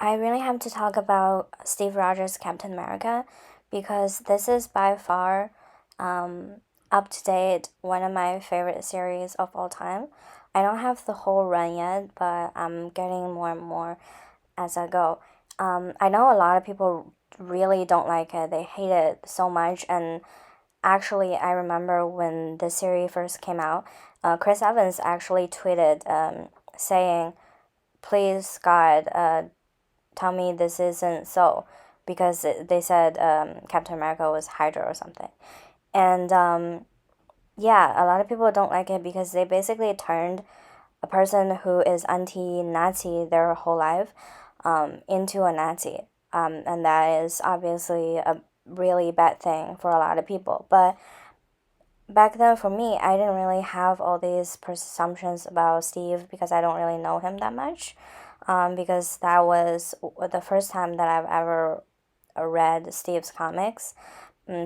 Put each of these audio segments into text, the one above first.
I really have to talk about Steve Rogers' Captain America because this is by far up to date one of my favorite series of all time. I don't have the whole run yet, but I'm getting more and more as I go. I know a lot of people really don't like it, they hate it so much, and actually, I remember when the series first came out, Chris Evans actually tweeted saying, please, God, tell me this isn't so, because they said Captain America was Hydra or something. And yeah, a lot of people don't like it because they basically turned a person who is anti-Nazi their whole life into a Nazi. And that is obviously a really bad thing for a lot of people. But back then, for me, I didn't really have all these presumptions about Steve because I don't really know him that much. Because that was the first time that I've ever read Steve's comics.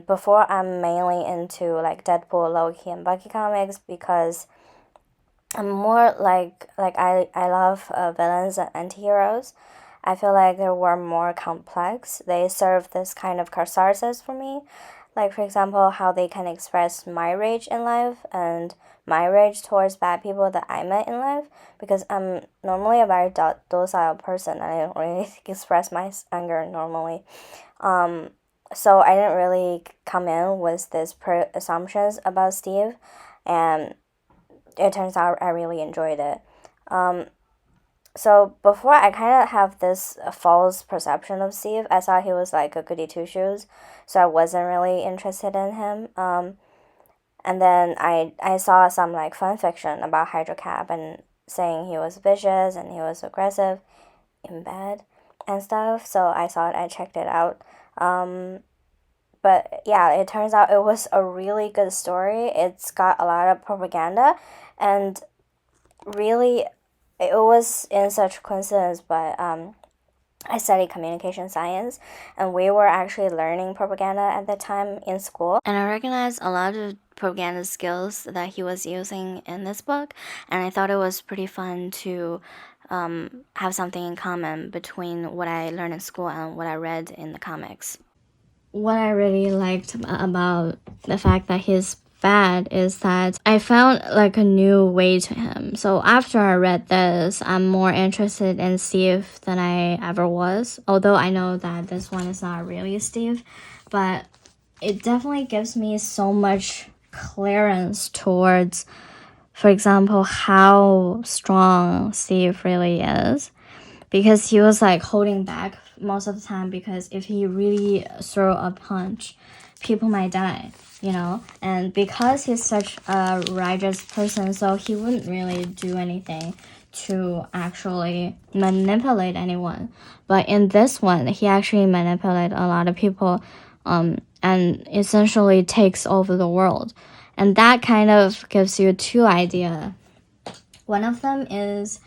Before, I'm mainly into like Deadpool, Loki, and Bucky comics because I'm more I love villains and anti-heroes. I feel like they were more complex. They serve this kind of catharsis for me. Like, for example, how they can express my rage in life and my rage towards bad people that I met in life. Because I'm normally a very docile person and I don't really express my anger normally. So I didn't really come in with these assumptions about Steve. And it turns out I really enjoyed it. So before, I kind of have this false perception of Steve. I thought he was like a goody two shoes, so I wasn't really interested in him. And then I saw some like fan fiction about Hydra Cap and saying he was vicious and he was aggressive in bed and stuff. So I thought I checked it out. But yeah, it turns out it was a really good story. It's got a lot of propaganda, and really, it was in such coincidence, but I studied communication science, and we were actually learning propaganda at the time in school. And I recognized a lot of propaganda skills that he was using in this book, and I thought it was pretty fun to have something in common between what I learned in school and what I read in the comics. What I really liked about the fact that he's bad is that I found like a new way to him. So after I read this, I'm more interested in Steve than I ever was. Although I know that this one is not really Steve, but it definitely gives me so much clearance towards, for example, how strong Steve really is, because he was like holding back most of the time, because if he really throw a punch, people might die, and because he's such a righteous person, so he wouldn't really do anything to actually manipulate anyone. But in this one, he actually manipulated a lot of people, and essentially takes over the world. And that kind of gives you two ideas. One of them is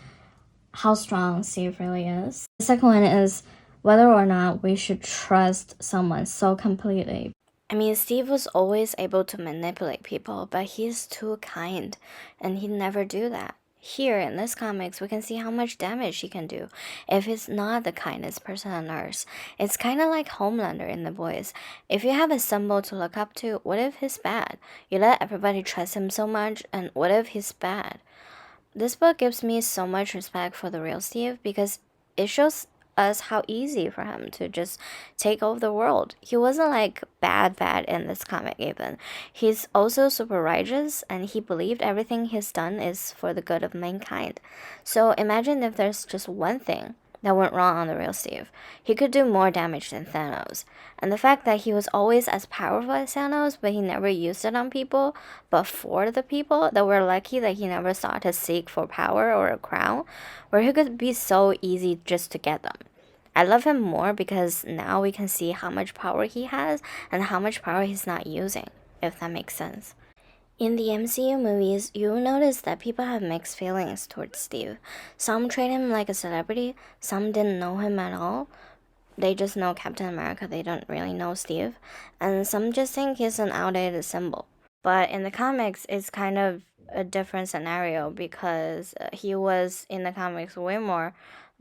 how strong Steve really is. The second one is whether or not we should trust someone so completely. I mean, Steve was always able to manipulate people, but he's too kind, and he'd never do that. Here in this comics, we can see how much damage he can do if he's not the kindest person on earth. It's kind of like Homelander in The Boys. If you have a symbol to look up to, what if he's bad? You let everybody trust him so much, and what if he's bad? This book gives me so much respect for the real Steve because it shows us how easy for him to just take over the world. He wasn't like bad in this comic even. He's also super righteous, and he believed everything he's done is for the good of mankind. So imagine if there's just one thing that went wrong on the real Steve. He could do more damage than Thanos. And the fact that he was always as powerful as Thanos, but he never used it on people, but for the people that were lucky that he never sought to seek for power or a crown, where he could be so easy just to get them. I love him more because now we can see how much power he has and how much power he's not using, if that makes sense. In the MCU movies, you'll notice that people have mixed feelings towards Steve. Some treat him like a celebrity, some didn't know him at all. They just know Captain America, they don't really know Steve. And some just think he's an outdated symbol. But in the comics, it's kind of a different scenario because he was in the comics way more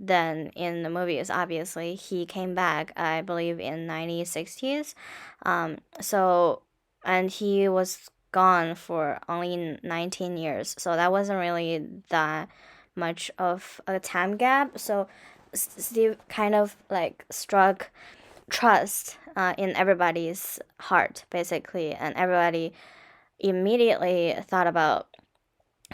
than in the movies. Obviously, he came back, I believe, in 1960s. So, and he was gone for only 19 years. So that wasn't really that much of a time gap. So Steve kind of like struck trust in everybody's heart, basically, and everybody immediately thought about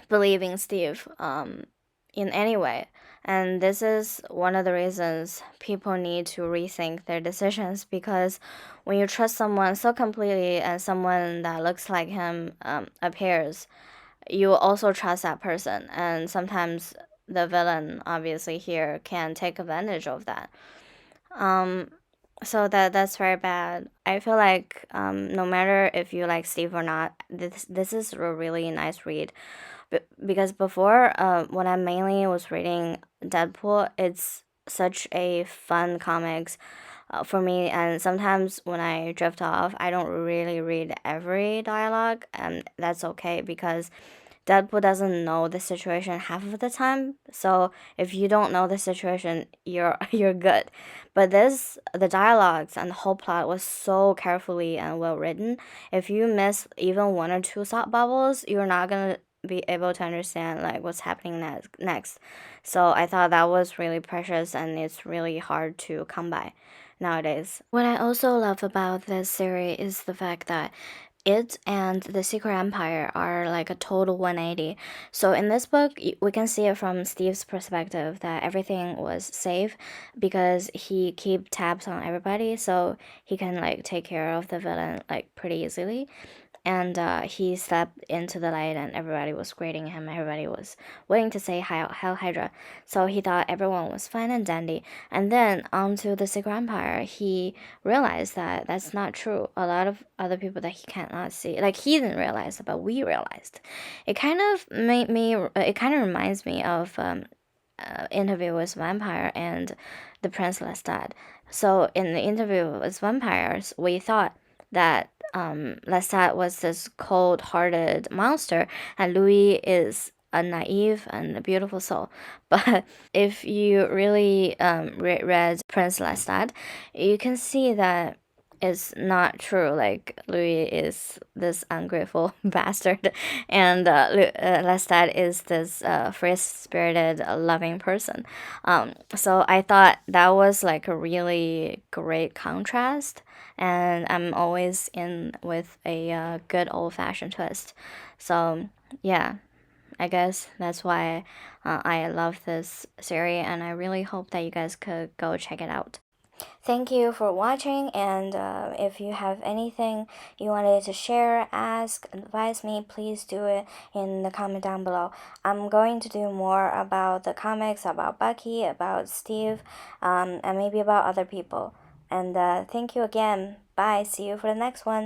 believing Steve in any way. And this is one of the reasons people need to rethink their decisions, because when you trust someone so completely and someone that looks like him appears, you also trust that person. And sometimes the villain, obviously, here can take advantage of that. So that's very bad. I feel like no matter if you like Steve or not, this is a really nice read. Because before, when I mainly was reading Deadpool, it's such a fun comics for me. And sometimes when I drift off, I don't really read every dialogue, and that's okay because Deadpool doesn't know the situation half of the time. So if you don't know the situation, you're good. But the dialogues and the whole plot was so carefully and well written. If you miss even one or two thought bubbles, you're not gonna be able to understand like what's happening next. So I thought that was really precious, and it's really hard to come by nowadays. What I also love about this series is the fact that it and the Secret Empire are like a total 180. So in this book, we can see it from Steve's perspective that everything was safe because he keep tabs on everybody, so he can like take care of the villain like pretty easily. And he stepped into the light, and everybody was greeting him. Everybody was waiting to say Hail Hydra. So he thought everyone was fine and dandy. And then onto the Secret Empire, he realized that that's not true. A lot of other people that he cannot see, like he didn't realize, but we realized. It kind of made me. It kind of reminds me of Interview with Vampire and the Prince Lestat. So in the Interview with Vampires, we thought that Lestat was this cold-hearted monster, and Louis is a naive and a beautiful soul. But if you really read Prince Lestat, you can see that it's not true. Like Louis is this ungrateful bastard, and Lestat is this free-spirited, loving person. So I thought that was like a really great contrast, and I'm always in with a good old-fashioned twist. So yeah, I guess that's why I love this series, and I really hope that you guys could go check it out. Thank you for watching, and if you have anything you wanted to share, ask, advise me, please do it in the comment down below. I'm going to do more about the comics, about Bucky, about Steve, and maybe about other people. And thank you again. Bye. See you for the next one.